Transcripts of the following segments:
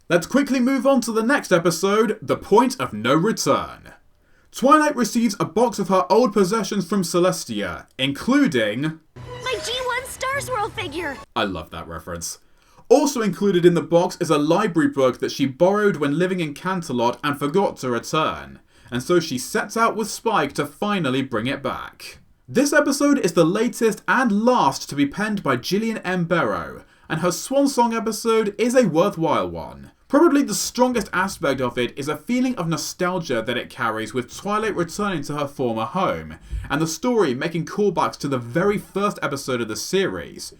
Let's quickly move on to the next episode, The Point of No Return. Twilight receives a box of her old possessions from Celestia, including my G1 Star Swirl figure! I love that reference. Also included in the box is a library book that she borrowed when living in Canterlot and forgot to return, and so she sets out with Spike to finally bring it back. This episode is the latest and last to be penned by Gillian M. Barrow, and her swan song episode is a worthwhile one. Probably the strongest aspect of it is a feeling of nostalgia that it carries with Twilight returning to her former home, and the story making callbacks to the very first episode of the series.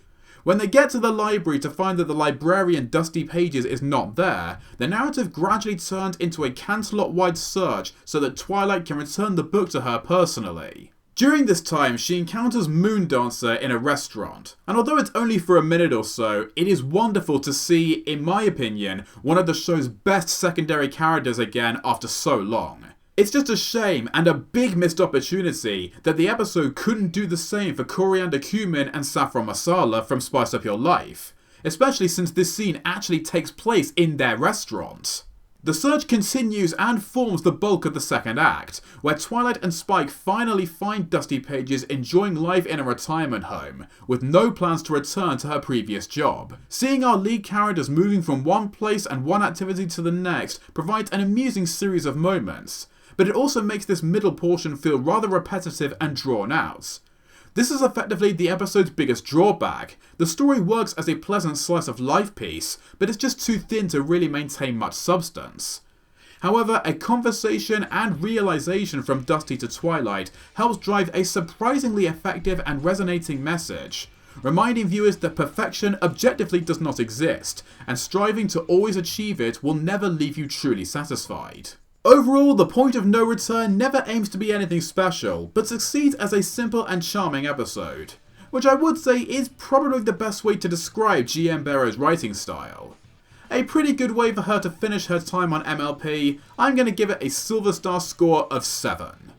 When they get to the library to find that the librarian Dusty Pages is not there, the narrative gradually turns into a Canterlot-wide search so that Twilight can return the book to her personally. During this time, she encounters Moondancer in a restaurant, and although it's only for a minute or so, it is wonderful to see, in my opinion, one of the show's best secondary characters again after so long. It's just a shame and a big missed opportunity that the episode couldn't do the same for Coriander Cumin and Saffron Masala from Spice Up Your Life, especially since this scene actually takes place in their restaurant. The search continues and forms the bulk of the second act, where Twilight and Spike finally find Dusty Pages enjoying life in a retirement home, with no plans to return to her previous job. Seeing our lead characters moving from one place and one activity to the next provides an amusing series of moments, but it also makes this middle portion feel rather repetitive and drawn out. This is effectively the episode's biggest drawback. The story works as a pleasant slice of life piece, but it's just too thin to really maintain much substance. However, a conversation and realization from Dusty to Twilight helps drive a surprisingly effective and resonating message, reminding viewers that perfection objectively does not exist, and striving to always achieve it will never leave you truly satisfied. Overall, The Point of No Return never aims to be anything special, but succeeds as a simple and charming episode, which I would say is probably the best way to describe G.M. Barrow's writing style. A pretty good way for her to finish her time on MLP. I'm going to give it a Silver Star score of 7.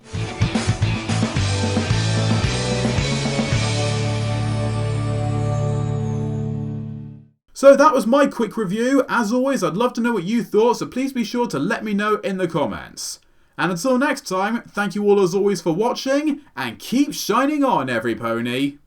So that was my quick review. As always, I'd love to know what you thought, so please be sure to let me know in the comments. And until next time, thank you all as always for watching, and keep shining on, every pony!